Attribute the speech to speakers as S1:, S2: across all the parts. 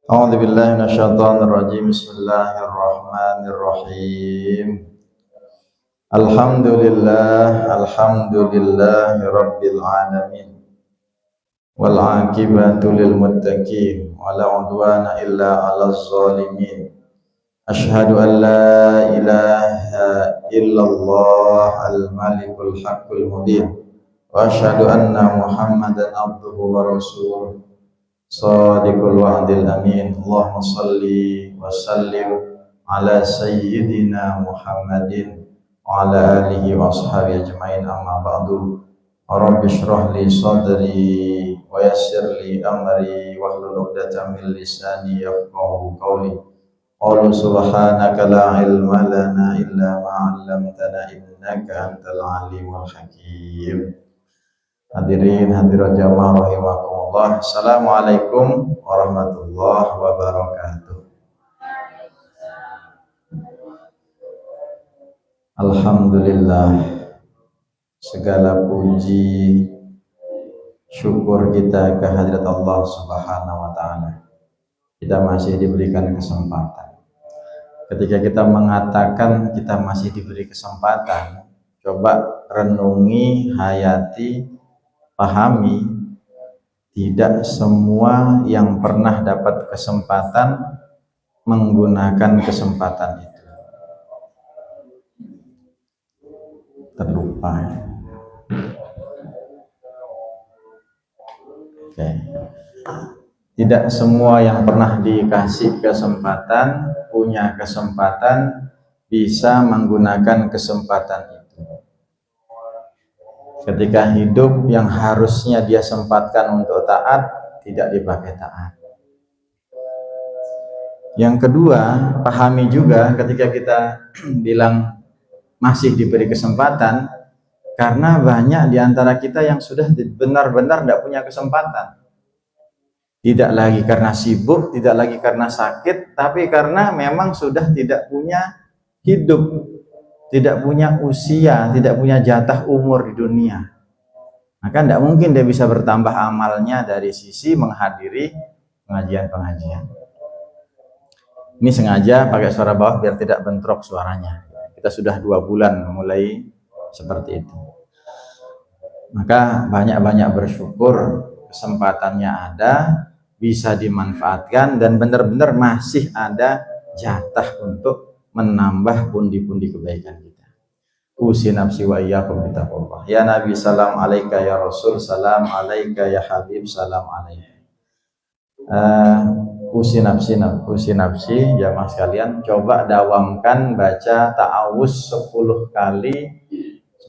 S1: أعوذ بالله من الشيطان الرجيم. بسم الله الرحمن الرحيم. الحمد لله رب العالمين، والعاقبة للمتقين ولا عدوان إلا على الظالمين. أشهد أن لا إله إلا الله الملك الحق المبين، وأشهد أن محمدا عبده ورسوله Shadiqul wa'dil amin. Allahumma salli wa sallim ala sayyidina Muhammadin wa ala alihi wa ashabihi ajmain, amma ba'du. Rabbi shrah li sadri wa yassir li amri wahlul 'uqdatam min lisani yafqahu qawli. Qul subhanaka la ilma lana illa ma 'allamtana innaka antal alimul hakim. Hadirin hadirat jamaah rahimakumullah. Assalamualaikum warahmatullahi wabarakatuh. Alhamdulillah, segala puji syukur kita kehadirat Allah Subhanahu wa taala. Kita masih diberikan kesempatan. Ketika kita mengatakan kita masih diberi kesempatan, coba renungi, hayati, pahami, tidak semua yang pernah dapat kesempatan menggunakan kesempatan itu. Terlupa. Oke. Tidak semua yang pernah dikasih kesempatan, punya kesempatan, bisa menggunakan kesempatan itu. Ketika hidup yang harusnya dia sempatkan untuk taat, tidak dipakai taat. Yang kedua, pahami juga ketika kita bilang masih diberi kesempatan, karena banyak di antara kita yang sudah benar-benar tidak punya kesempatan. Tidak lagi karena sibuk, tidak lagi karena sakit, tapi karena memang sudah tidak punya hidup, tidak punya usia, tidak punya jatah umur di dunia. Maka tidak mungkin dia bisa bertambah amalnya dari sisi menghadiri pengajian-pengajian. Ini sengaja pakai suara bawah biar tidak bentrok suaranya. Kita sudah 2 bulan mulai seperti itu. Maka banyak-banyak bersyukur, kesempatannya ada, bisa dimanfaatkan, dan benar-benar masih ada jatah untuk menambah pundi-pundi kebaikan kita. Usi nafsi wa iyyakum bittaqwallah. Ya Nabi salam alaika, ya Rasul salam alaika, ya Habib salam alaika. Usi nafsi jamaah sekalian, coba dawamkan baca ta'awuz 10 kali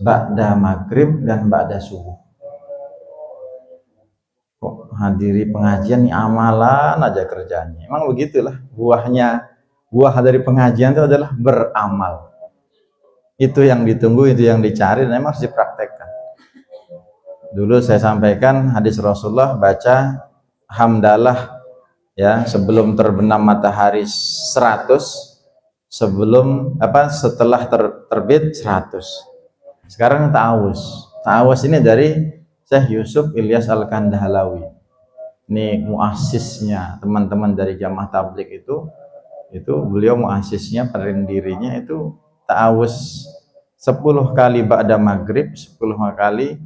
S1: ba'da maghrib dan ba'da subuh. Kok hadiri pengajian nih amalan aja kerjanya. Emang begitulah buah dari pengajian itu adalah beramal. Itu yang ditunggu, itu yang dicari, dan memang harus dipraktekkan. Dulu saya sampaikan hadis Rasulullah, baca hamdalah ya sebelum terbenam matahari 100, setelah terbit 100. Sekarang ta'awuz ini dari Syekh Yusuf Ilyas Al-Kandahlawi. Ini muasisnya teman-teman dari Jamaah Tabligh itu beliau muasisnya, pendirinya itu ta'awuz 10 kali ba'da maghrib, 10 kali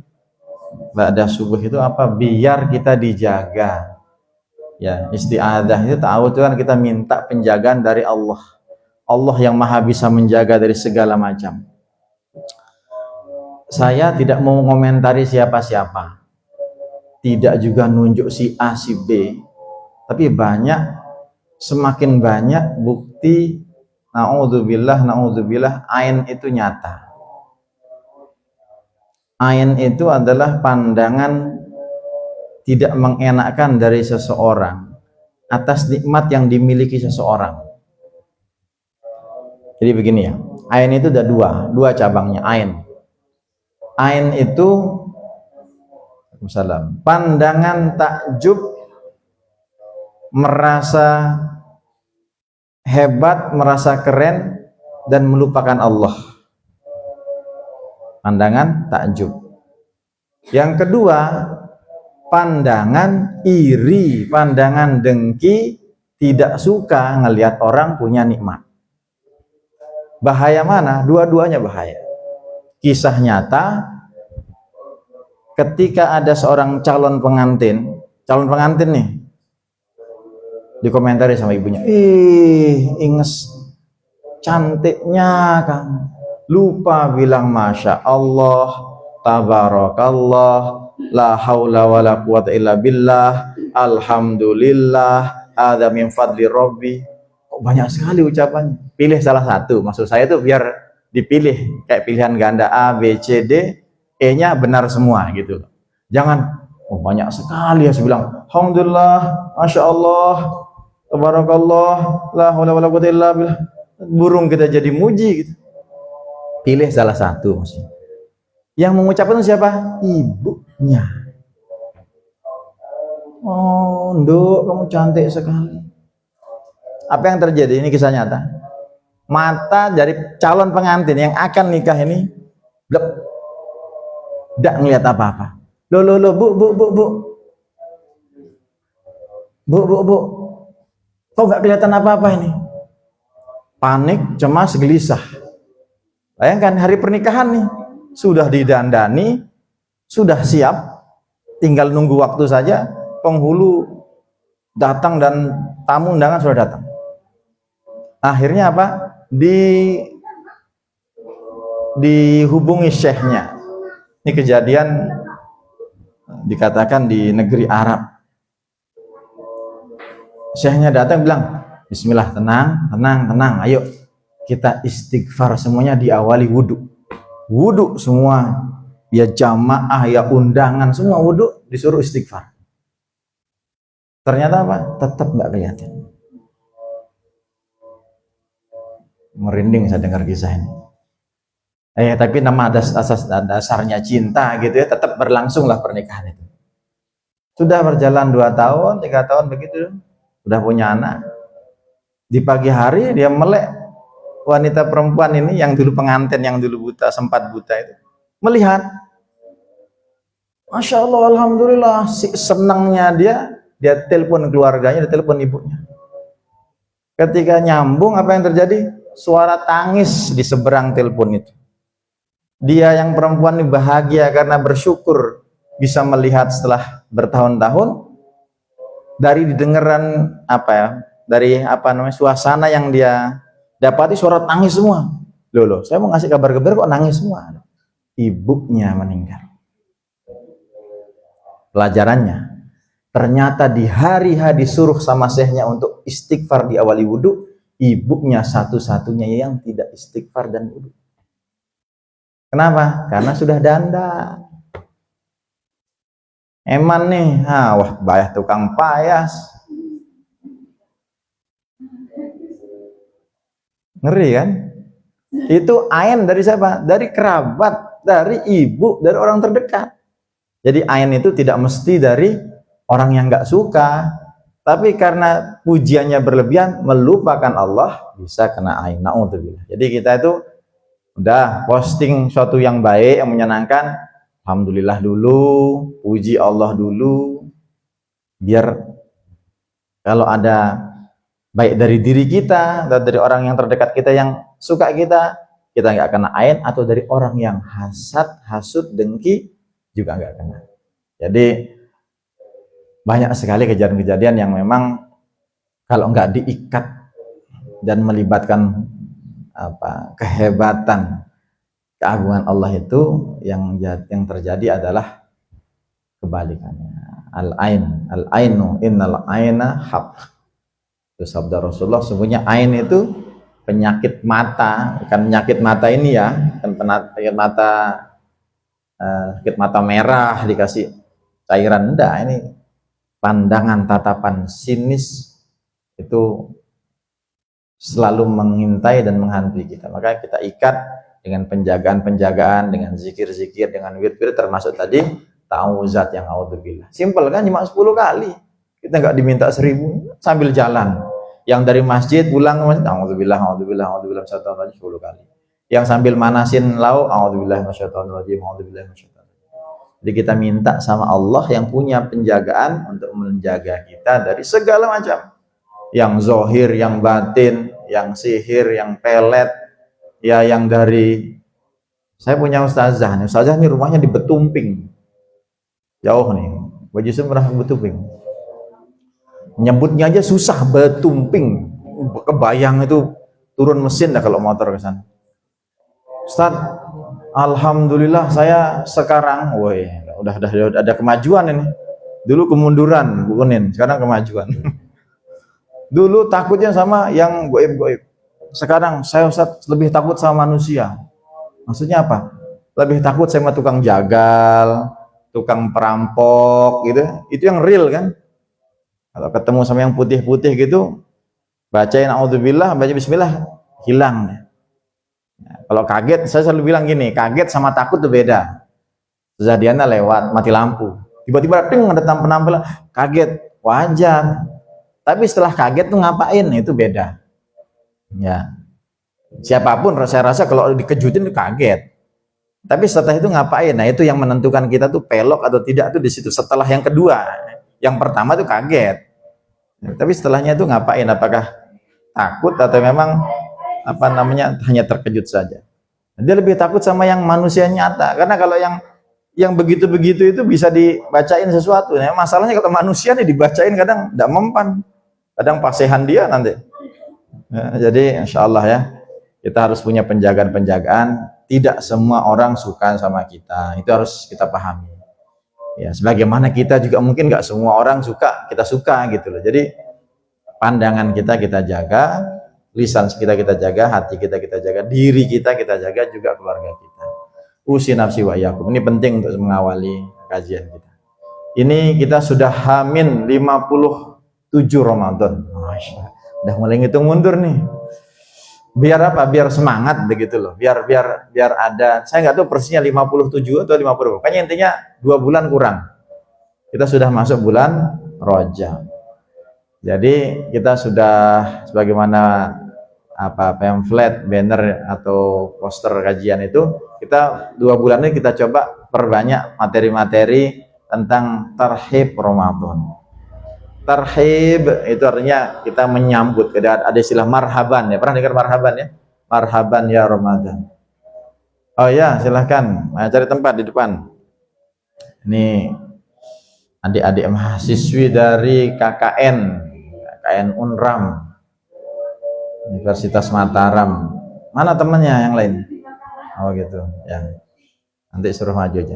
S1: ba'da subuh. Itu apa? Biar kita dijaga. Ya, isti'adzah itu ta'awuz, kan kita minta penjagaan dari Allah. Allah yang maha bisa menjaga dari segala macam. Saya tidak mau mengomentari siapa-siapa. Tidak juga nunjuk si A, si B. Tapi semakin banyak bukti na'udzubillah, ain itu nyata. Ain itu adalah pandangan tidak mengenakkan dari seseorang atas nikmat yang dimiliki seseorang. Jadi begini ya, ain itu ada dua cabangnya. Ain itu pandangan takjub, merasa hebat, merasa keren, dan melupakan Allah. Pandangan takjub. Yang kedua, pandangan iri, pandangan dengki, tidak suka ngelihat orang punya nikmat. Bahaya mana? Dua-duanya bahaya. Kisah nyata, ketika ada seorang calon pengantin nih, dikomentari sama ibunya, Inges cantiknya kan, lupa bilang masya Allah, tabarakallah, la haula wala quwata illa billah, alhamdulillah, ada min fadli rabbi. Kok banyak sekali ucapannya. Pilih salah satu. Maksud saya itu biar dipilih kayak pilihan ganda A, B, C, D, E-nya benar semua gitu loh. Jangan banyak sekali ya bilang alhamdulillah, masya Allah, tabarakallah, la haula wala quwata illa billah. Burung kita jadi muji gitu. Pilih salah satu maksudnya. Yang mengucapkan itu siapa? Ibunya. Oh, Nduk, kamu cantik sekali. Apa yang terjadi? Ini kisah nyata. Mata dari calon pengantin yang akan nikah ini blep, tidak ngelihat apa-apa. Loh, bu, kok nggak kelihatan apa-apa ini? Panik, cemas, gelisah. Bayangkan hari pernikahan nih, sudah didandani, sudah siap, tinggal nunggu waktu saja, penghulu datang dan tamu undangan sudah datang. Akhirnya apa? Dihubungi syekhnya. Ini kejadian dikatakan di negeri Arab. Syekhnya datang bilang, bismillah, tenang, ayo kita istighfar semuanya, diawali wudhu semua, ya jamaah, ya undangan, semua wudhu, disuruh istighfar. Ternyata apa? Tetap nggak kelihatan. Merinding saya dengar kisah ini. Tapi nama dasarnya cinta gitu ya, tetap berlangsunglah pernikahan itu. Sudah berjalan 2 tahun, 3 tahun begitu, sudah punya anak. Di pagi hari dia melek wanita perempuan ini yang dulu pengantin, yang dulu buta, sempat buta itu, melihat. Masya Allah, alhamdulillah, senangnya dia telepon keluarganya, dia telepon ibunya. Ketika nyambung, apa yang terjadi? Suara tangis di seberang telepon itu. Dia yang perempuan ini bahagia karena bersyukur bisa melihat setelah bertahun-tahun, dari didengaran suasana yang dia dapati suara tangis semua. Loh, saya mau ngasih kabar gembira kok nangis semua. Ibunya meninggal. Pelajarannya, ternyata di hari disuruh sama syekhnya untuk istighfar di awali wudhu, ibunya satu-satunya yang tidak istighfar dan wudhu. Kenapa? Karena sudah dandan. Eman nih, wah bayah tukang payas. Ngeri kan? Itu ain dari siapa? Dari kerabat, dari ibu, dari orang terdekat. Jadi ain itu tidak mesti dari orang yang nggak suka, tapi karena pujiannya berlebihan, melupakan Allah, bisa kena ain. Na'udzubillah. Jadi kita itu udah posting suatu yang baik, yang menyenangkan, alhamdulillah dulu, puji Allah dulu, biar kalau ada baik dari diri kita atau dari orang yang terdekat kita yang suka kita nggak kena ain, atau dari orang yang hasud, dengki juga nggak kena. Jadi banyak sekali kejadian-kejadian yang memang kalau nggak diikat dan melibatkan kehebatan, keagungan Allah itu, yang terjadi adalah kebalikannya. Al-ainu innal aina haq. Itu sabda Rasulullah, sesungguhnya ain itu penyakit mata, bukan penyakit mata ini ya, kan penyakit mata sakit mata merah dikasih cairan, enggak, ini pandangan tatapan sinis itu selalu mengintai dan menghantui kita. Maka kita ikat dengan penjagaan, dengan zikir-zikir, dengan wirid-wirid, termasuk tadi ta'awuzat yang a'udzubillah. Simpel kan, cuma 10 kali. Kita nggak diminta 1000 sambil jalan. Yang dari masjid pulang ke masjid, a'udzubillah 10 kali. Yang sambil manasin lauk, a'udzubillah minasyaitonir rajim. Jadi kita minta sama Allah yang punya penjagaan untuk menjaga kita dari segala macam yang zohir, yang batin, yang sihir, yang pelet, ya yang dari. Saya punya ustazah nih rumahnya di Betumping, jauh nih, Baju pernah Betumping, nyebutnya aja susah, Betumping, kebayang itu turun mesin dah kalau motor ke sana. Ustaz, alhamdulillah saya sekarang, woi, udah ada kemajuan ini. Dulu kemunduran, Bu Unin, sekarang kemajuan. Dulu takutnya sama yang goib-goib. Sekarang saya Ustaz lebih takut sama manusia. Maksudnya apa? Lebih takut sama tukang jagal, tukang perampok gitu. Itu yang real kan? Kalau ketemu sama yang putih-putih gitu, bacain a'udzubillah, baca bismillah, hilang. Nah, kalau kaget, saya selalu bilang gini, kaget sama takut itu beda. Kejadiannya lewat, mati lampu. Tiba-tiba ada penampilan, kaget, wajar. Tapi setelah kaget tuh ngapain? Itu beda. Ya, siapapun saya rasa kalau dikejutin itu kaget. Tapi setelah itu ngapain? Nah itu yang menentukan kita tuh pelok atau tidak tuh di situ. Setelah yang kedua, yang pertama tuh kaget. Tapi setelahnya itu ngapain? Apakah takut atau memang apa namanya hanya terkejut saja? Dia lebih takut sama yang manusia nyata. Karena kalau yang begitu-begitu itu bisa dibacain sesuatu. Nah, masalahnya kalau manusia nih dibacain kadang tidak mempan. Kadang pasehan dia nanti. Ya, jadi insya Allah ya, kita harus punya penjagaan-penjagaan. Tidak semua orang suka sama kita, itu harus kita pahami. Ya, sebagaimana kita juga mungkin nggak semua orang suka, kita suka gitu loh. Jadi pandangan kita jaga, lisan kita jaga, hati kita jaga, diri kita jaga, juga keluarga kita. Usi nafsi wa yakum. Ini penting untuk mengawali kajian kita. Ini kita sudah H-57 Ramadan. Masya Allah. Udah mulai ngitung mundur nih. Biar apa? Biar semangat begitu loh. Biar ada. Saya nggak tahu persisnya 57 atau 50. Pokoknya intinya 2 bulan kurang. Kita sudah masuk bulan Rajab. Jadi kita sudah sebagaimana apa pamflet, banner atau poster kajian itu, kita 2 bulan ini kita coba perbanyak materi-materi tentang tarhib Ramadan. Tarhib itu artinya kita menyambut, ada istilah marhaban ya, pernah dengar marhaban ya? Marhaban ya Ramadan. Oh ya, silahkan cari tempat di depan. Ini adik-adik mahasiswi dari KKN Unram Universitas Mataram. Mana temannya yang lain? Oh gitu ya, nanti suruh maju aja.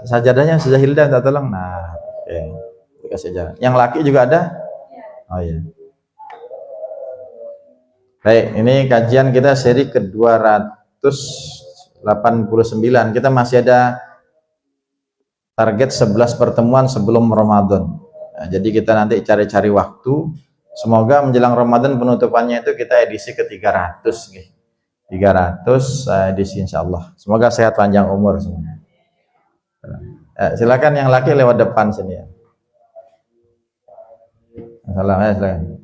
S1: Sajadahnya sudah Hilda minta tolong. Nah oke. Kasih jalan. Yang laki juga ada? Oh iya. Baik, ini kajian kita seri ke-289. Kita masih ada target 11 pertemuan sebelum Ramadan. Nah, jadi kita nanti cari-cari waktu. Semoga menjelang Ramadan penutupannya itu kita edisi ke-300 nih. 300 edisi insyaallah. Semoga sehat panjang umur semuanya. Silakan yang laki lewat depan sini ya. Silakan.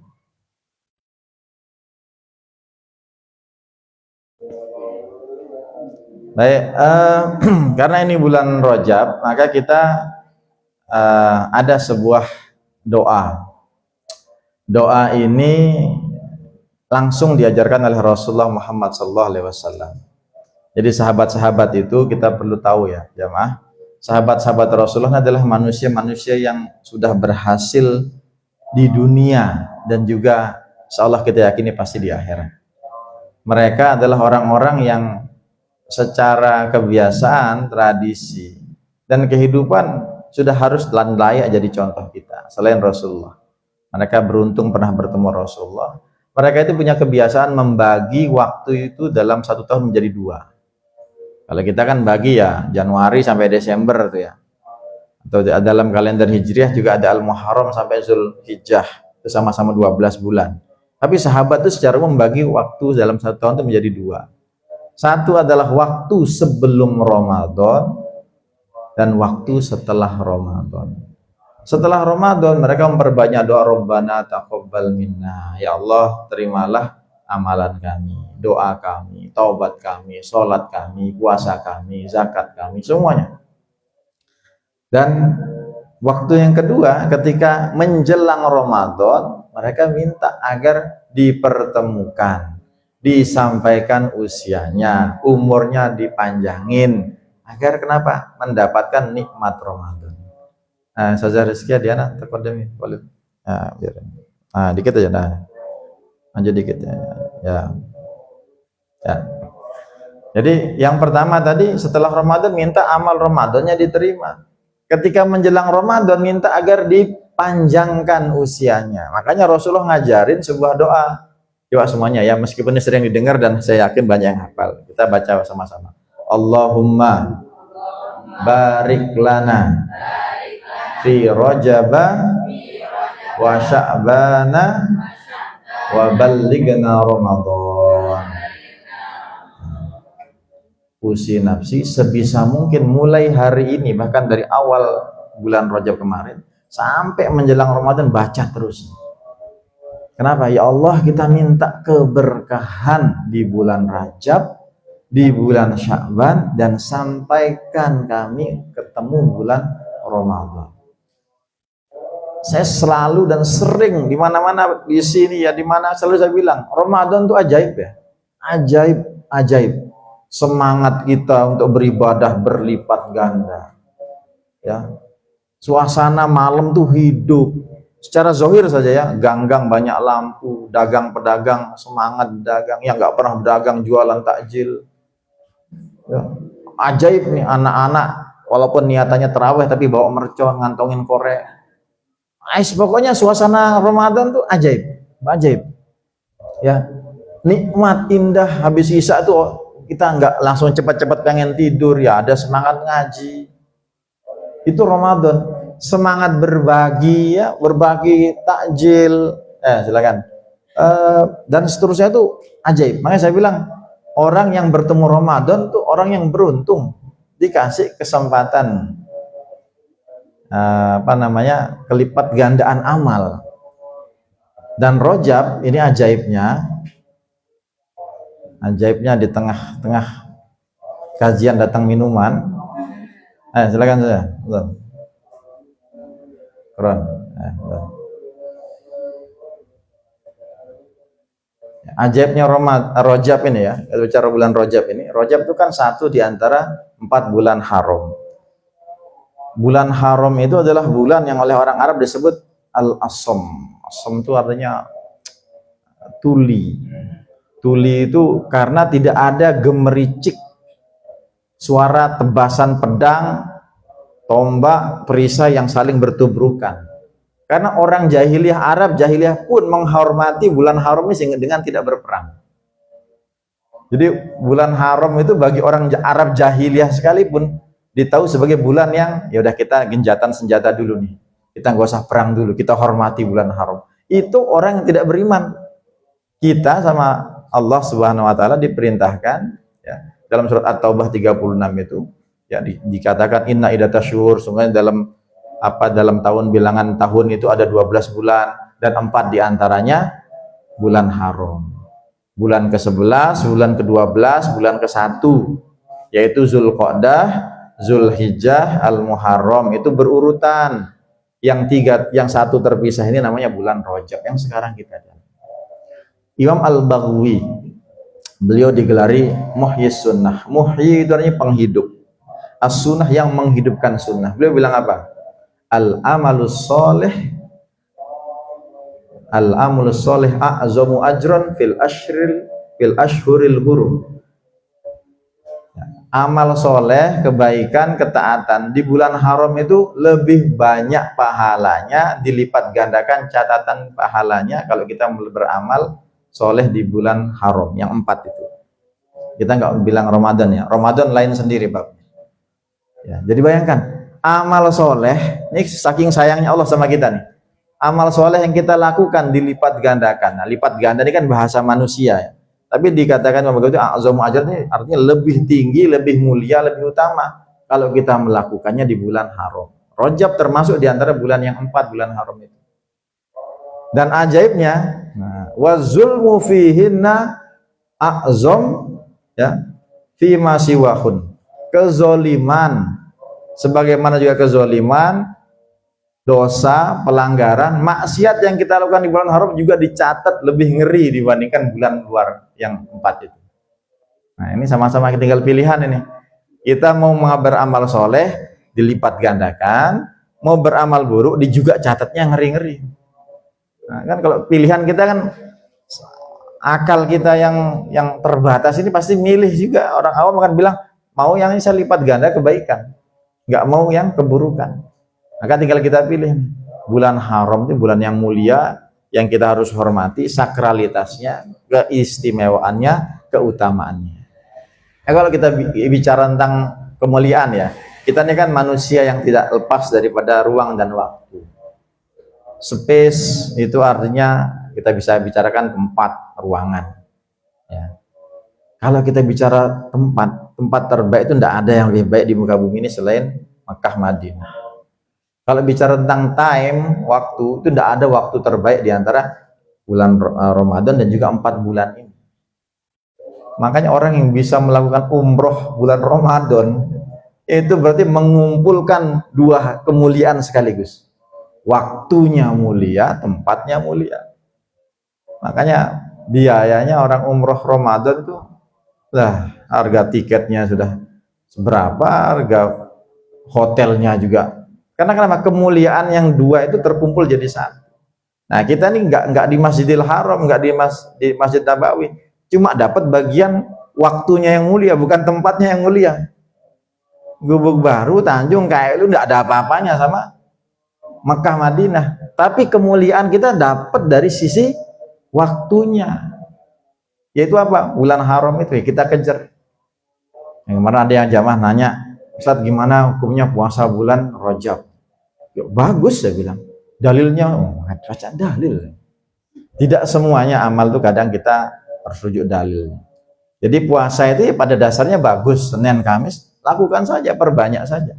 S1: Baik, karena ini bulan Rajab, maka kita ada sebuah doa. Doa ini langsung diajarkan oleh Rasulullah Muhammad SAW. Jadi sahabat-sahabat itu kita perlu tahu ya, jamaah. Sahabat-sahabat Rasulullah adalah manusia-manusia yang sudah berhasil di dunia dan juga insyaallah kita yakini pasti di akhirat. Mereka adalah orang-orang yang secara kebiasaan, tradisi dan kehidupan sudah harus dan layak jadi contoh kita selain Rasulullah. Mereka beruntung pernah bertemu Rasulullah. Mereka itu punya kebiasaan membagi waktu itu dalam 1 tahun menjadi 2. Kalau kita kan bagi ya Januari sampai Desember tuh ya. Atau dalam kalender Hijriah juga ada Al-Muharram sampai Zulhijjah, itu sama-sama 12 bulan. Tapi sahabat itu secara membagi waktu dalam 1 tahun itu menjadi 2. Satu adalah waktu sebelum Ramadan dan waktu setelah Ramadan. Setelah Ramadan mereka memperbanyak doa, Rabbana taqabbal minna, ya Allah terimalah amalan kami, doa kami, taubat kami, sholat kami, puasa kami, zakat kami, semuanya. Dan waktu yang kedua ketika menjelang Ramadan Mereka minta agar dipertemukan, disampaikan usianya, umurnya dipanjangin, agar kenapa? Mendapatkan nikmat Ramadan. Nah, Ustazah Rizkia Diana terkodemi boleh. Nah, biar. Nah, dikit aja nah. Lanjut dikit ya. Ya. Ya. Jadi yang pertama tadi setelah Ramadan minta amal Ramadannya diterima. Ketika menjelang Ramadan minta agar dipanjangkan usianya. Makanya Rasulullah ngajarin sebuah doa. Coba semuanya ya, meskipun ini sering didengar dan saya yakin banyak yang hafal. Kita baca sama-sama. Allahumma barik lana fi Rajaba wa Sya'bana wa ballighna Ramadan. Usi nafsi sebisa mungkin mulai hari ini, bahkan dari awal bulan Rajab kemarin sampai menjelang Ramadan baca terus. Kenapa? Ya Allah, kita minta keberkahan di bulan Rajab, di bulan Sya'ban, dan sampaikan kami ketemu bulan Ramadan. Saya selalu dan sering di mana-mana di sini ya, di mana selalu saya bilang Ramadan itu ajaib ya, ajaib, ajaib. Semangat kita untuk beribadah berlipat ganda. Ya, suasana malam tuh hidup. Secara zahir saja ya, ganggang banyak lampu, dagang pedagang semangat dagang, yang nggak pernah berdagang jualan takjil. Ya, ajaib nih anak-anak, walaupun niatannya terawih tapi bawa mercon, ngantongin korek. Pokoknya suasana Ramadan tuh ajaib, ajaib. Ya, nikmat indah. Habis isya tuh kita nggak langsung cepat-cepat pengen tidur ya, ada semangat ngaji. Itu Ramadan, semangat berbagi ya, berbagi takjil. Silakan. Dan seterusnya itu ajaib. Makanya saya bilang orang yang bertemu Ramadan tuh orang yang beruntung, dikasih kesempatan kelipat gandaan amal. Dan Rajab ini ajaibnya di tengah-tengah kajian datang minuman. Silakan saya. Keren. Ajaibnya Rajab ini ya, bicara bulan Rajab ini. Rajab itu kan satu di antara 4 bulan haram. Bulan haram itu adalah bulan yang oleh orang Arab disebut Al-Asam. Asam itu artinya tuli. Tuli itu karena tidak ada gemericik suara tebasan pedang, tombak, perisai yang saling bertubrukan. Karena orang jahiliyah Arab, jahiliyah pun menghormati bulan haram ini dengan tidak berperang. Jadi bulan haram itu bagi orang Arab jahiliyah sekalipun ditahu sebagai bulan yang ya udah kita genjatan senjata dulu nih, kita nggak usah perang dulu, kita hormati bulan haram. Itu orang yang tidak beriman. Kita sama Allah Subhanahu wa taala diperintahkan ya, dalam surat At-Taubah 36 itu ya dikatakan inna idatasyhur, sungguhnya dalam tahun bilangan tahun itu ada 12 bulan dan 4 diantaranya bulan haram. Bulan ke-11, bulan ke-12, bulan ke-1 yaitu Zulqa'dah, Zulhijjah, Al-Muharram, itu berurutan. Yang satu terpisah ini namanya bulan Rajab yang sekarang kita lihat. Imam Al-Baghawi, beliau digelari Muhyis Sunnah. Muhyi itu artinya penghidup. As-Sunnah yang menghidupkan sunnah. Beliau bilang apa? Al-amalus soleh a'zamu ajran fil ashhuril hurum. Amal soleh, kebaikan, ketaatan di bulan haram itu lebih banyak pahalanya, dilipat gandakan catatan pahalanya kalau kita beramal soleh di bulan haram yang 4 itu. Kita nggak bilang Ramadan ya, Ramadan lain sendiri Pak. Ya, jadi bayangkan amal soleh ini saking sayangnya Allah sama kita nih. Amal soleh yang kita lakukan dilipat gandakan. Nah, lipat ganda ini kan bahasa manusia ya. Tapi dikatakan begitu a'zamu ajr ini artinya lebih tinggi, lebih mulia, lebih utama kalau kita melakukannya di bulan haram. Rajab termasuk di antara bulan yang 4 bulan haram itu. Dan ajaibnya, wa zulmu fihinna a'zam ya fi ma siwahun. Kezoliman sebagaimana juga kezoliman dosa, pelanggaran, maksiat yang kita lakukan di bulan haram juga dicatat lebih ngeri dibandingkan bulan luar yang 4 itu. Nah, ini sama-sama tinggal pilihan ini. Kita mau beramal soleh dilipat gandakan, mau beramal buruk juga catatnya ngeri-ngeri. Nah, kan kalau pilihan kita kan, akal kita yang terbatas ini pasti milih juga. Orang awam akan bilang mau yang bisa lipat ganda kebaikan, nggak mau yang keburukan. Maka tinggal kita pilih. Bulan haram itu bulan yang mulia, yang kita harus hormati sakralitasnya, keistimewaannya, keutamaannya. Kalau kita bicara tentang kemuliaan ya, kita ini kan manusia yang tidak lepas daripada ruang dan waktu. Space itu artinya kita bisa bicarakan tempat, ruangan. Ya. Kalau kita bicara tempat terbaik itu tidak ada yang lebih baik di muka bumi ini selain Makkah, Madinah. Kalau bicara tentang time, waktu, itu tidak ada waktu terbaik di antara bulan Ramadan dan juga 4 bulan ini. Makanya orang yang bisa melakukan umroh bulan Ramadan itu berarti mengumpulkan 2 kemuliaan sekaligus. Waktunya mulia, tempatnya mulia. Makanya biayanya orang umroh Ramadan itu lah, harga tiketnya sudah seberapa, harga hotelnya juga. Karena kenapa? Kemuliaan yang 2 itu terkumpul jadi 1. Nah, kita ini nggak di Masjidil Haram, nggak di Masjid Nabawi, cuma dapat bagian waktunya yang mulia, bukan tempatnya yang mulia. Gubuk Baru, Tanjung, kayak lu nggak ada apa-apanya sama Mekah, Madinah. Tapi kemuliaan kita dapat dari sisi waktunya. Yaitu apa? Bulan haram itu kita kejar. Yang kemarin ada yang jamaah nanya, Ustadz gimana hukumnya puasa bulan Rajab? Ya, bagus saya bilang. Dalilnya, baca dalil. Tidak semuanya amal itu kadang kita harus rujuk dalil. Jadi puasa itu pada dasarnya bagus, Senin Kamis, lakukan saja, perbanyak saja.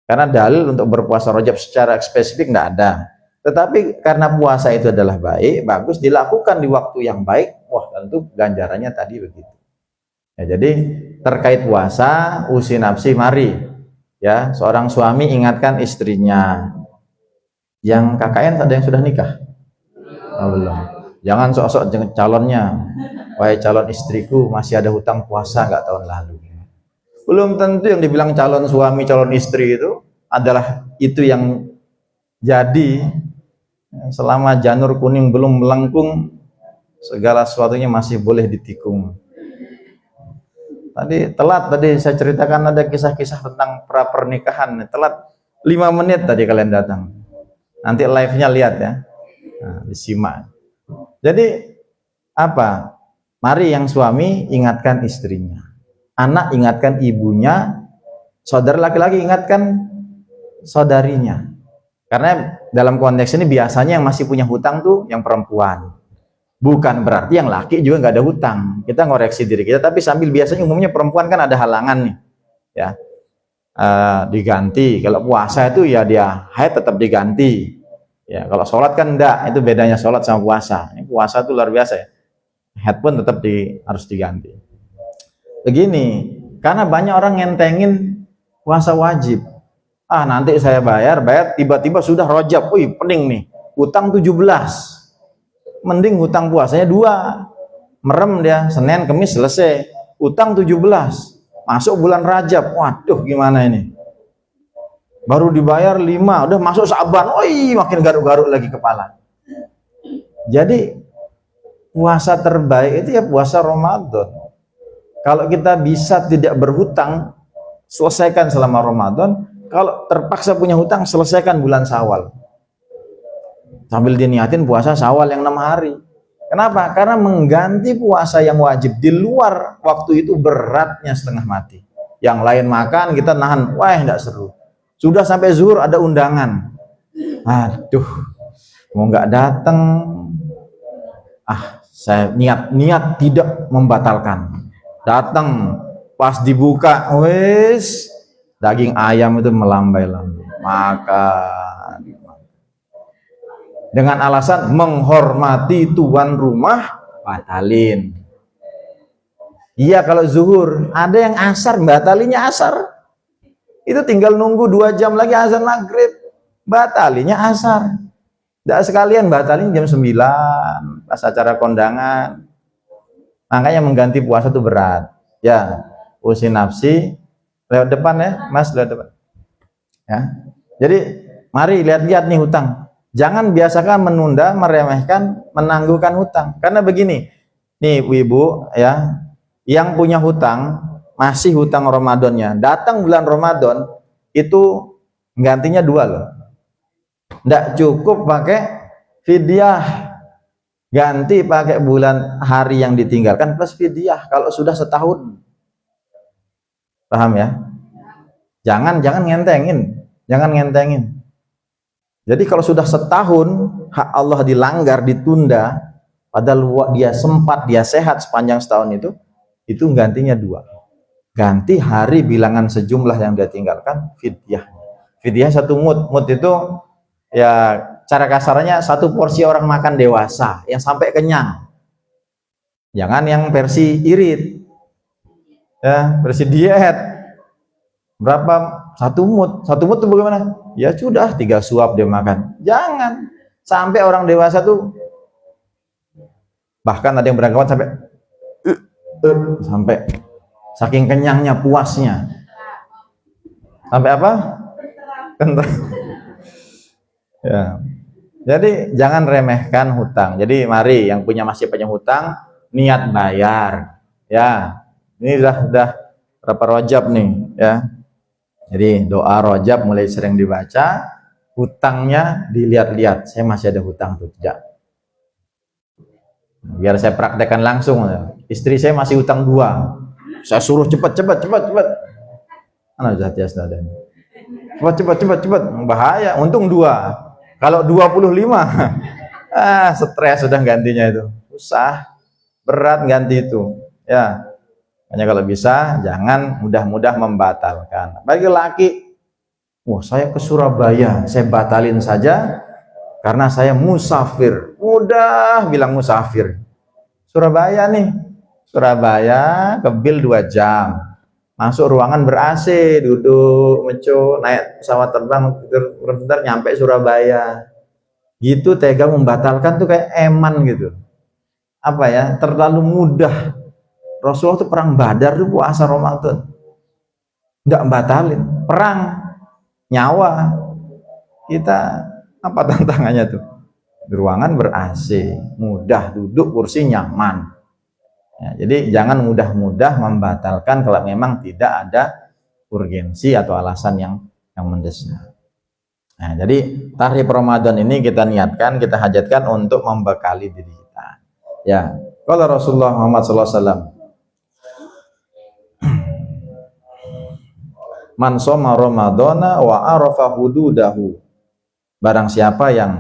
S1: Karena dalil untuk berpuasa Rajab secara spesifik tidak ada. Tetapi karena puasa itu adalah baik, bagus, dilakukan di waktu yang baik, wah tentu ganjarannya tadi begitu. Ya, jadi terkait puasa, usi nafsi, mari ya, seorang suami ingatkan istrinya. Yang KKN ada yang sudah nikah? Oh, belum. Jangan sok-sok calonnya, wahai calon istriku masih ada hutang puasa nggak tahun lalu. Belum tentu yang dibilang calon suami, calon istri itu adalah itu yang jadi. Selama janur kuning belum melengkung, segala sesuatunya masih boleh ditikung. Tadi telat, tadi saya ceritakan ada kisah-kisah tentang pra pernikahan, telat 5 menit tadi kalian datang. Nanti live-nya lihat ya, nah, disimak. Jadi apa? Mari yang suami ingatkan istrinya, anak ingatkan ibunya, saudara laki-laki ingatkan saudarinya. Karena dalam konteks ini biasanya yang masih punya hutang tuh yang perempuan. Bukan berarti yang laki juga nggak ada hutang. Kita ngoreksi diri kita, tapi sambil biasanya umumnya perempuan kan ada halangan nih, ya. Diganti. Kalau puasa itu ya dia haid tetap diganti. Ya, kalau sholat kan enggak, itu bedanya sholat sama puasa. Ini puasa itu luar biasa ya. Haid pun tetap harus diganti. Begini, karena banyak orang ngentengin puasa wajib. Nanti saya bayar, tiba-tiba sudah Rajab, wih pening nih, hutang 17, mending hutang puasanya 2, merem dia, Senin Kamis selesai, hutang 17, masuk bulan Rajab, waduh gimana ini, baru dibayar 5, udah masuk Sa'ban, wih makin garuk-garuk lagi kepala. Jadi puasa terbaik itu ya puasa Ramadan. Kalau kita bisa tidak berhutang, selesaikan selama Ramadan. Kalau terpaksa punya hutang, selesaikan bulan Syawal. Sambil diniatin puasa Syawal yang 6 hari. Kenapa? Karena mengganti puasa yang wajib di luar waktu itu beratnya setengah mati. Yang lain makan, kita nahan. Wah, enggak seru. Sudah sampai zuhur ada undangan. Aduh, mau nggak datang. Saya niat tidak membatalkan. Datang, pas dibuka, wes daging ayam itu melambai-lambai, makan dengan alasan menghormati tuan rumah, batalin. Iya, kalau zuhur ada yang asar, batalinya asar, itu tinggal nunggu 2 jam lagi azan maghrib. batalinya asar. Tidak sekalian batalin jam 9 pas acara kondangan. Makanya mengganti puasa itu berat. Ya, usin nafsi lewat depan ya, Mas, lewat depan. Ya. Jadi mari lihat-lihat nih hutang. Jangan biasakan menunda, meremehkan, menangguhkan hutang. Karena begini, nih ibu ya, yang punya hutang masih hutang Ramadannya. Datang bulan Ramadan itu gantinya 2 loh. Nggak cukup pakai fidyah, ganti pakai bulan hari yang ditinggalkan plus fidyah kalau sudah setahun. Paham ya? Jangan ngentengin, jangan ngentengin. Jadi kalau sudah setahun hak Allah dilanggar, ditunda, padahal dia sempat, dia sehat sepanjang setahun itu gantinya 2. Ganti hari bilangan sejumlah yang dia tinggalkan, fidyah. Fidyah 1 mud. Mud itu ya cara kasarnya 1 porsi orang makan dewasa yang sampai kenyang. Jangan yang versi irit. Ya, versi diet. Berapa? 1 mud. 1 mud itu bagaimana? Ya sudah 3 suap dia makan. Jangan sampai orang dewasa tuh, bahkan ada yang beranggapan sampai saking kenyangnya, puasnya. Sampai apa? Kentang. Ya. Jadi jangan remehkan hutang. Jadi mari yang masih punya hutang, niat bayar. Ya. Ini sudah berapa Rajab nih, ya. Jadi doa Rajab mulai sering dibaca, hutangnya dilihat-lihat. Saya masih ada hutang atau tidak. Biar saya praktekkan langsung. Istri saya masih hutang 2. Saya suruh cepat. Mana jatah ada ini? Cepat. Bahaya. Untung 2. Kalau 25, stres sudah gantinya itu. Susah, berat ganti itu. Ya. Hanya kalau bisa jangan mudah-mudah membatalkan. Bagi laki, wah saya ke Surabaya, saya batalin saja karena saya musafir. Mudah bilang musafir. Surabaya nih, Surabaya ke Bil 2 jam. Masuk ruangan ber-AC, duduk, menco, naik pesawat terbang, bentar nyampe Surabaya. Gitu tega membatalkan tuh kayak eman gitu. Apa ya? Terlalu mudah. Rasulullah tuh perang Badar tuh puasa Ramadan. Enggak batalin, perang nyawa. Kita apa tantangannya tuh? Di ruangan ber-AC, mudah duduk, kursi nyaman. Ya, jadi jangan mudah-mudah membatalkan kalau memang tidak ada urgensi atau alasan yang mendesak. Nah, jadi tahrib Ramadan ini kita niatkan, kita hajatkan untuk membekali diri kita. Ya, kalau Rasulullah Muhammad SAW, man shoma Ramadana wa arafa hududahu. Barang siapa yang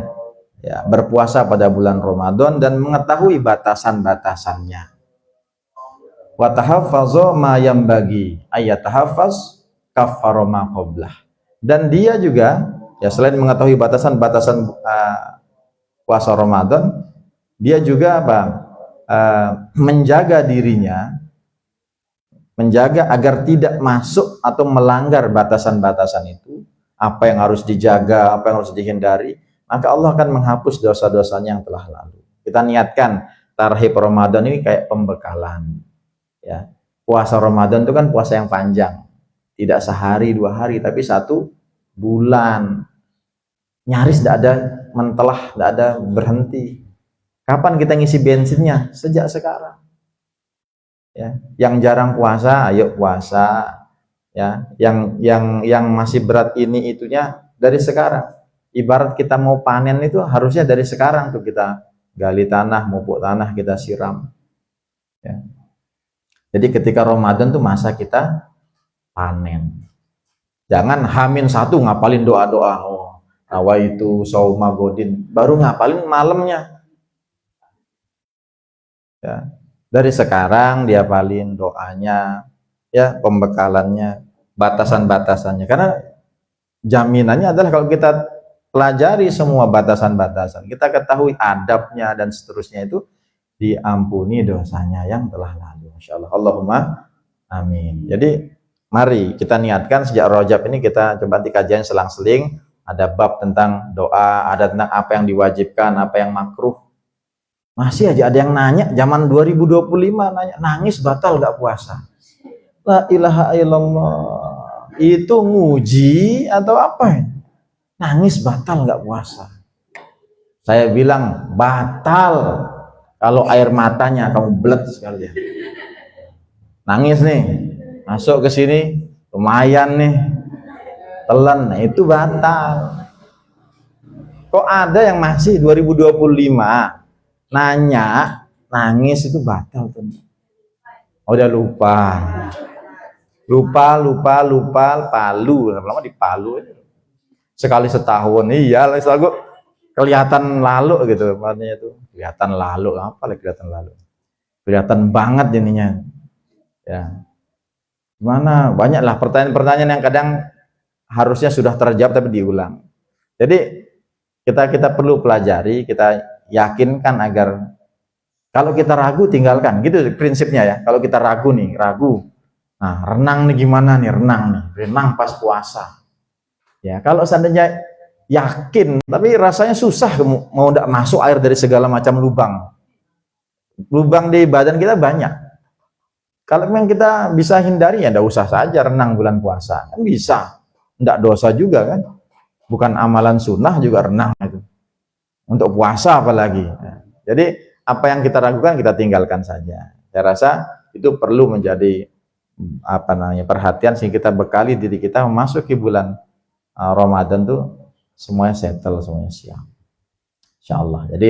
S1: berpuasa pada bulan Ramadan dan mengetahui batasan-batasannya. Wa tahaffaza ma yambagi ayatahaffaz kaffara ma qablah. Dan dia juga selain mengetahui batasan-batasan puasa Ramadan, dia juga menjaga dirinya, menjaga agar tidak masuk atau melanggar batasan-batasan itu, apa yang harus dijaga, apa yang harus dihindari, maka Allah akan menghapus dosa-dosanya yang telah lalu. Kita niatkan tahrib Ramadan ini kayak pembekalan. Ya, puasa Ramadan itu kan puasa yang panjang, tidak sehari 2 hari, tapi 1 bulan. Nyaris tidak ada mentelah, tidak ada berhenti. Kapan kita ngisi bensinnya? Sejak sekarang. Ya, yang jarang puasa, ayo puasa. Ya, yang masih berat ini itunya dari sekarang. Ibarat kita mau panen itu harusnya dari sekarang tuh kita gali tanah, mupuk tanah, kita siram. Ya. Jadi ketika Ramadan tuh masa kita panen. Jangan H-1 ngapalin doa-doa. Oh, nawaitu shauma godin, baru ngapalin malamnya. Ya. Dari sekarang dia hafalin doanya, ya, pembekalannya, batasan-batasannya. Karena jaminannya adalah kalau kita pelajari semua batasan-batasan, kita ketahui adabnya dan seterusnya, itu diampuni dosanya yang telah lalu. Insyaallah. Allahumma amin. Jadi mari kita niatkan sejak Rajab ini kita coba kajian selang-seling ada bab tentang doa, ada tentang apa yang diwajibkan, apa yang makruh. Masih aja ada yang nanya, zaman 2025 nanya, nangis batal gak puasa? La ilaha illallah. Itu nguji atau apa ya? Nangis batal gak puasa? Saya bilang batal kalau air matanya kamu belet sekalian. Nangis nih, masuk ke sini, lumayan nih, telan, nah itu batal. Kok ada yang masih 2025 nanya, nangis itu batal tuh. Oh, udah lupa, palu, lama-lama dipalu. Sekali setahun, iya lah, selalu kelihatan lalu gitu, makanya itu kelihatan lalu, apa lagi kelihatan lalu, kelihatan banget jadinya. Ya, gimana? Banyaklah pertanyaan-pertanyaan yang kadang harusnya sudah terjawab tapi diulang. Jadi kita perlu pelajari, kita yakinkan agar kalau kita ragu tinggalkan, gitu prinsipnya ya. Kalau kita ragu, nah renang nih gimana nih, renang pas puasa. Ya kalau seandainya yakin, tapi rasanya susah mau tidak masuk air dari segala macam lubang di badan kita banyak. Kalau memang kita bisa hindari ya tidak usah saja renang bulan puasa, kan bisa, tidak dosa juga kan, bukan amalan sunnah juga renang itu, untuk puasa apalagi. Jadi apa yang kita ragukan kita tinggalkan saja. Saya rasa itu perlu menjadi perhatian sehingga kita bekali diri kita memasuki bulan Ramadan tuh semuanya settle, semuanya siap, insyaallah. Jadi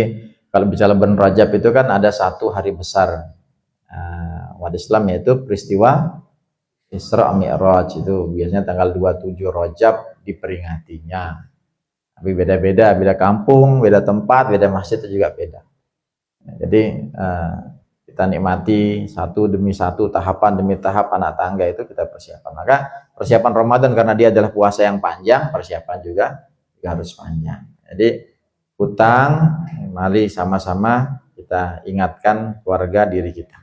S1: kalau bicara bulan Rajab itu kan ada satu hari besar umat Islam, yaitu peristiwa Isra Mi'raj. Itu biasanya tanggal 27 Rajab diperingatinya. Tapi beda-beda, beda kampung, beda tempat, beda masjid itu juga beda. Jadi kita nikmati satu demi satu, tahapan demi tahap anak tangga itu kita persiapan. Maka persiapan Ramadan karena dia adalah puasa yang panjang, persiapan juga harus panjang. Jadi hutang, mari sama-sama kita ingatkan keluarga diri kita.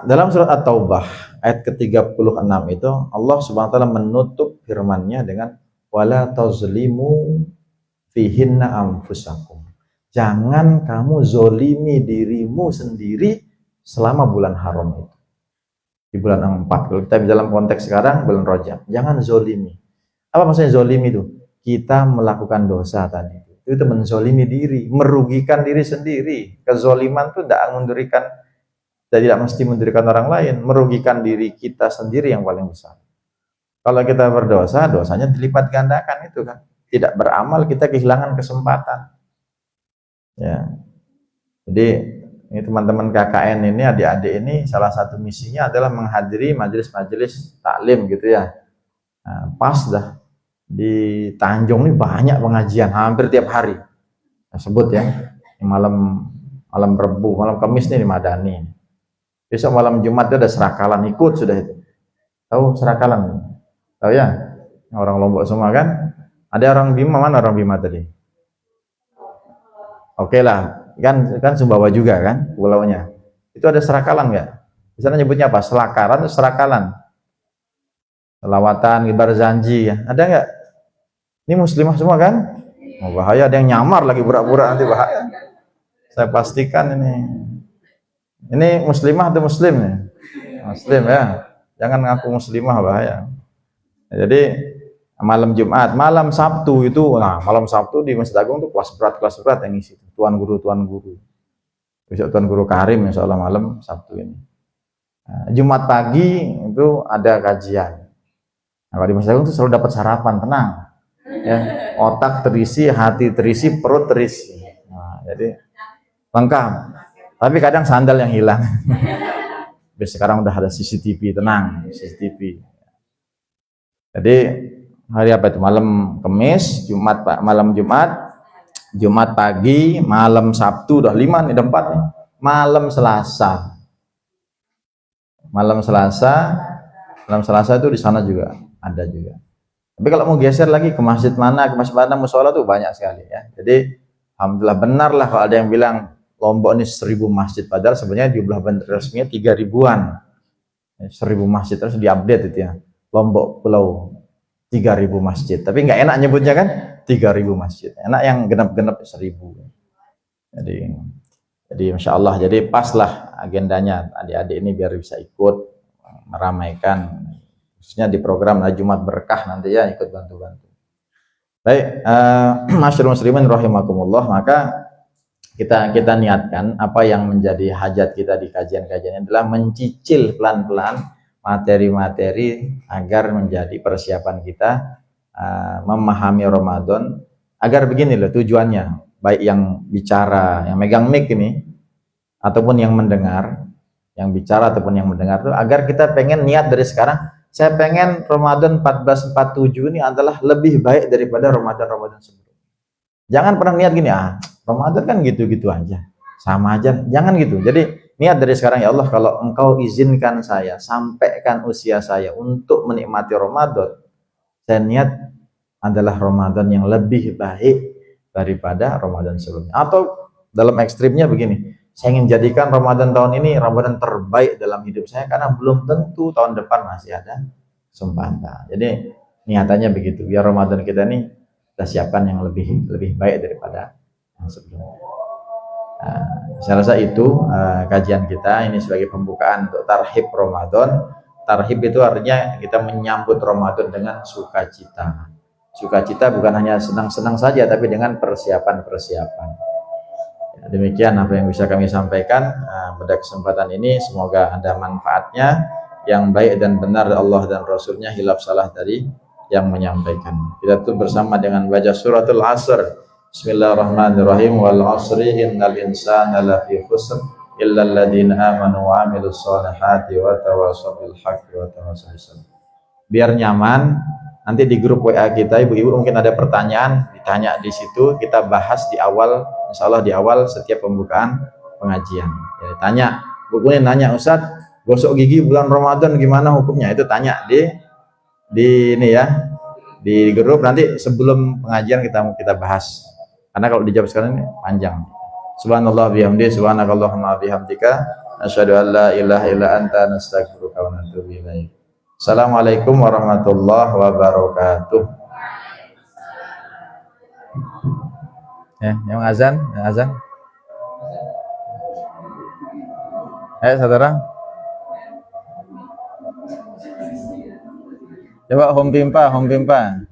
S1: Dalam surat At-Taubah ayat ke-36 itu Allah Subhanahu wa taala menutup firman-Nya dengan wala tazlimu fihinna anfusakum. Jangan kamu zolimi dirimu sendiri selama bulan haram itu. Di bulan 4. Kalau kita dalam konteks sekarang bulan Rajab, jangan zolimi. Apa maksudnya zolimi itu? Kita melakukan dosa tadi. Itu menzolimi diri, merugikan diri sendiri. Kezoliman itu tidak mesti mendirikan orang lain, merugikan diri kita sendiri yang paling besar. Kalau kita berdosa, dosanya dilipat gandakan itu kan. Tidak beramal kita kehilangan kesempatan. Ya. Jadi ini teman-teman KKN ini, adik-adik ini salah satu misinya adalah menghadiri majelis-majelis taklim gitu ya. Nah, pas dah di Tanjung ini banyak pengajian hampir tiap hari. Nah, sebut ya. Malam Rebu, malam Kamis nih di Madani. Besok malam Jumat itu ada serakalan, ikut sudah itu. Tahu serakalan? Tahu ya? Orang Lombok semua kan? Ada orang Bima, mana orang Bima tadi? Oke lah, kan Sumbawa juga kan pulaunya. Itu ada serakalan nggak? Di sana nyebutnya apa? Selakaran atau serakalan? Selawatan, Gibar Zanji ya. Ada nggak? Ini muslimah semua kan? Oh, bahaya, ada yang nyamar lagi pura-pura, nanti bahaya. Saya pastikan ini muslimah atau muslim nih? Muslim ya. Jangan ngaku muslimah, bahaya. Jadi malam Jumat, malam Sabtu itu, malam Sabtu di Masjid Agung tuh kelas berat yang ngisi. Tuan guru. Besok Tuan Guru Karim insya Allah malam Sabtu ini. Jumat pagi itu ada kajian. Nah, kalau di Masjid Agung tuh selalu dapat sarapan, tenang. Ya, otak terisi, hati terisi, perut terisi. Nah, jadi lengkap. Tapi kadang sandal yang hilang. Sekarang udah ada CCTV, tenang, CCTV. Jadi hari apa itu? Malam Kamis, malam Jumat, Jumat pagi, malam Sabtu, udah 5 nih, 4 nih. Malam Selasa itu di sana juga ada juga. Tapi kalau mau geser lagi ke masjid mana musola tuh banyak sekali ya. Jadi alhamdulillah benar lah kalau ada yang bilang Lombok ini 1000 masjid, padahal sebenarnya jumlah resminya 3000-an. 1000 masjid terus diupdate itu ya. Lombok Pulau 3.000 masjid. Tapi nggak enak nyebutnya kan 3.000 masjid. Enak yang genap-genap 1.000. Jadi Masya Allah, jadi paslah agendanya adik-adik ini biar bisa ikut meramaikan, khususnya di program Jumat Berkah nanti ya, ikut bantu-bantu. Baik, masyarul muslimin rahimakumullah, maka kita niatkan apa yang menjadi hajat kita di kajian-kajian adalah mencicil pelan-pelan materi-materi agar menjadi persiapan kita memahami Ramadan, agar begini loh tujuannya, baik yang bicara, yang megang mic ini, ataupun yang mendengar, yang bicara ataupun yang mendengar itu, agar kita pengen niat dari sekarang, saya pengen Ramadan 1447 ini adalah lebih baik daripada Ramadan-Ramadan sebelumnya. Jangan pernah niat gini, Ramadan kan gitu-gitu aja, sama aja, jangan gitu. Jadi niat dari sekarang, ya Allah, kalau Engkau izinkan saya, sampaikan usia saya untuk menikmati Ramadan, saya niat adalah Ramadan yang lebih baik daripada Ramadan sebelumnya. Atau dalam ekstrimnya begini, saya ingin jadikan Ramadan tahun ini Ramadan terbaik dalam hidup saya, karena belum tentu tahun depan masih ada kesempatan. Jadi niatannya begitu, biar Ramadan kita ini kita siapkan yang lebih baik daripada yang sebelumnya. Saya rasa itu kajian kita ini sebagai pembukaan untuk tarhib Ramadan. Tarhib itu artinya kita menyambut Ramadan dengan sukacita. Sukacita bukan hanya senang-senang saja, tapi dengan persiapan-persiapan. Demikian apa yang bisa kami sampaikan pada kesempatan ini. Semoga ada manfaatnya, yang baik dan benar Allah dan Rasulnya, hilaf salah dari yang menyampaikan. Kita tutup bersama dengan baca suratul Asr. Bismillahirrahmanirrahim. Wal asri innal insana lafi khusr illa alladziina amanu wa 'amilus shalihati wa tawassaw bil haqqi wa tawassaw bis sabr. Biar nyaman, nanti di grup WA kita, ibu-ibu mungkin ada pertanyaan, ditanya di situ, kita bahas di awal, insya Allah di awal setiap pembukaan pengajian. Ya, tanya, bukunya nanya, Ustadz, gosok gigi bulan Ramadan gimana hukumnya? Itu tanya di ini ya, di grup. Nanti sebelum pengajian kita bahas. Karena kalau dijawab sekarang ini panjang. Subhanallah bihamdi, subhanakallahumma bihamdika, asyhadu an la ilaha illa anta, nastaghfiruka wa natubu ilaik. Assalamualaikum warahmatullahi wabarakatuh. Yang azan. Saudara. Coba home pimpa.